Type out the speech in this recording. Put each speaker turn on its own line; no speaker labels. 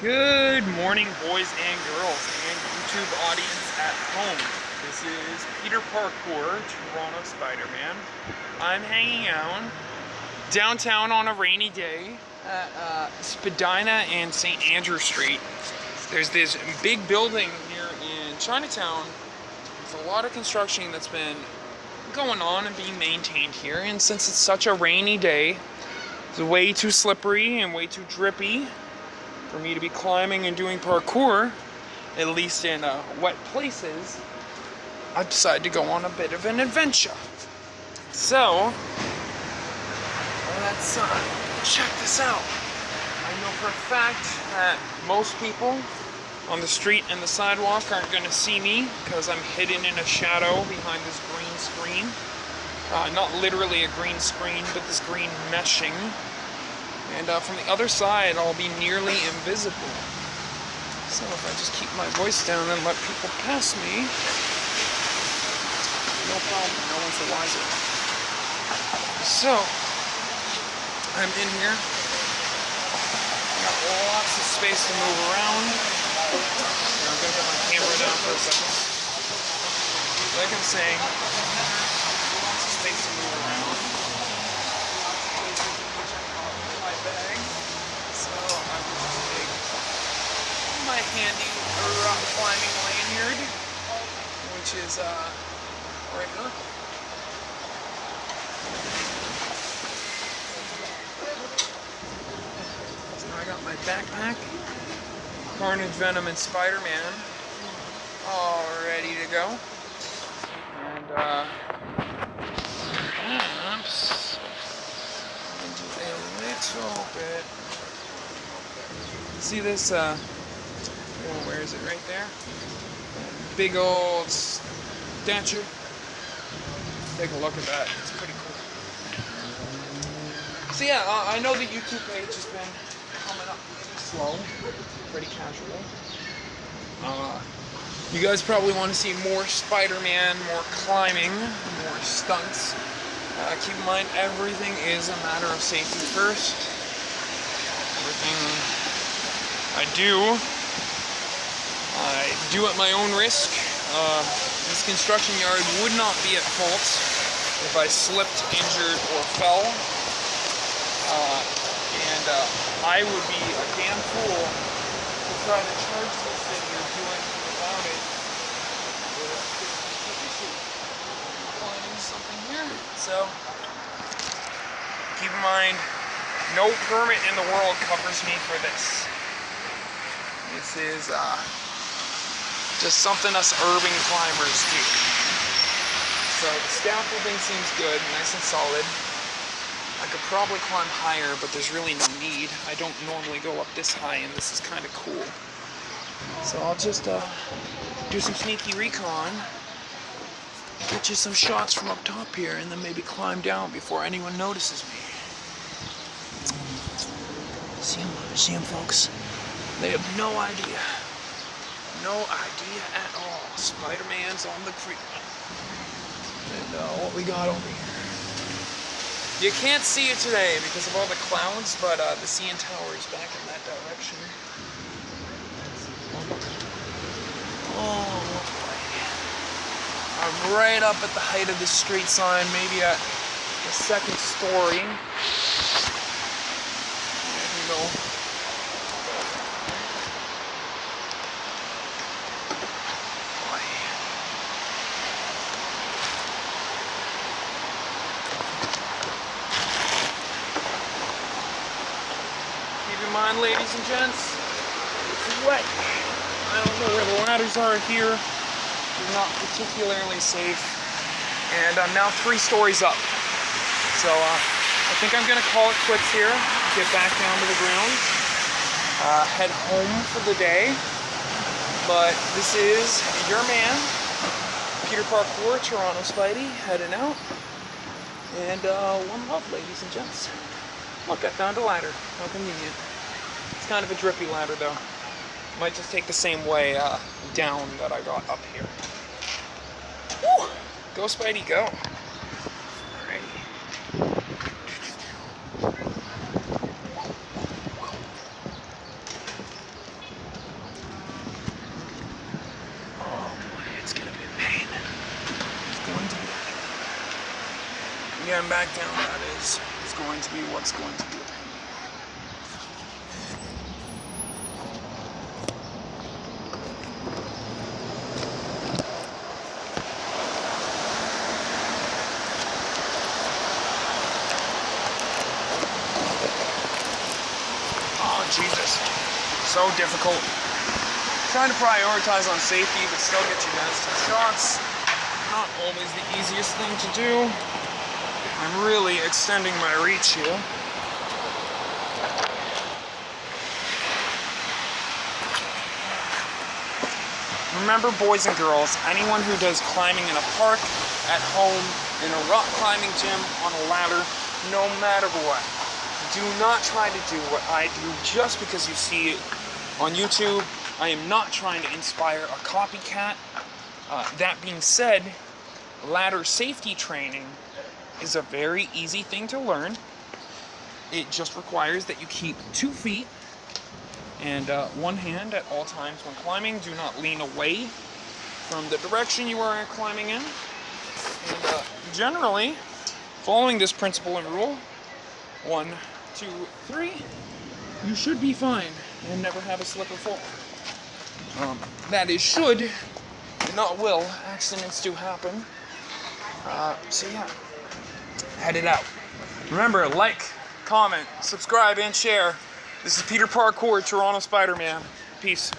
Good morning, boys and girls, and YouTube audience at home. This is Peter Parkour, Toronto Spider-Man. I'm hanging out downtown on a rainy day at Spadina and St. Andrew Street. There's this big building here in Chinatown. There's a lot of construction that's been going on and being maintained here, and since it's such a rainy day, it's way too slippery and way too drippy for me to be climbing and doing parkour, at least in wet places. I decided to go on a bit of an adventure. So, let's check this out. I know for a fact that most people on the street and the sidewalk aren't going to see me because I'm hidden in a shadow behind this green screen. Not literally a green screen, but this green meshing. And from the other side, I'll be nearly invisible. So if I just keep my voice down and let people pass me, no problem, no one's the wiser. So, I'm in here. Got lots of space to move around. I'm gonna put my camera down for a second. Like I'm saying, lots of space to move around. Bag. So I will just take my handy rock climbing lanyard, which is right here. So now I got my backpack, Carnage, Venom, and Spider-Man all ready to go. And oops. Little bit. See this? Where is it? Right there. Big old statue. Take a look at that. It's pretty cool. So yeah, I know the YouTube page has been coming up pretty slow, pretty casual. You guys probably want to see more Spider-Man, more climbing, more stunts. Keep in mind, everything is a matter of safety first. Everything I do at my own risk. This construction yard would not be at fault if I slipped, injured, or fell. And I would be a damn fool to try to charge the city or do anything about it. Something here. So keep in mind, no permit in the world covers me for this. This is just something us urban climbers do. So the scaffolding seems good, nice and solid. I could probably climb higher, but there's really no need. I don't normally go up this high, and this is kind of cool. So I'll just do some sneaky recon. Get you some shots from up top here, and then maybe climb down before anyone notices me. See them, folks? They have no idea. No idea at all. Spider-Man's on the creek. And what we got over here. You can't see it today because of all the clouds, but the CN Tower is back in that direction. Oh. I'm right up at the height of the street sign, maybe at the second story. There we go. Keep in mind, ladies and gents, it's wet. I don't know where the ladders are here. Not particularly safe, and I'm now 3 stories up. So I think I'm gonna call it quits here, get back down to the ground, head home for the day. But this is your man, Peter Parkour, Toronto Spidey, heading out. And one love, ladies and gents. Look, I found a ladder. How convenient. It's kind of a drippy ladder though. Might just take the same way down that I got up here. Woo! Go Spidey, go. Alrighty. then back down. That is going to be what's going to be a pain. Oh, Jesus. So difficult. Trying to prioritize on safety, but still get you guys to shots. Not always the easiest thing to do. I'm really extending my reach here. Remember, boys and girls, anyone who does climbing in a park, at home, in a rock climbing gym, on a ladder, no matter what, do not try to do what I do just because you see it on YouTube. I am not trying to inspire a copycat. That being said, ladder safety training is a very easy thing to learn. It just requires that you keep 2 feet and one hand at all times when climbing. Do not lean away from the direction you are climbing in. And generally, following this principle and rule, 1, 2, 3, you should be fine and never have a slip or fall. That is should, and not will. Accidents do happen. So yeah, head it out. Remember, like, comment, subscribe, and share. This is Peter Parkour, Toronto Spider-Man. Peace.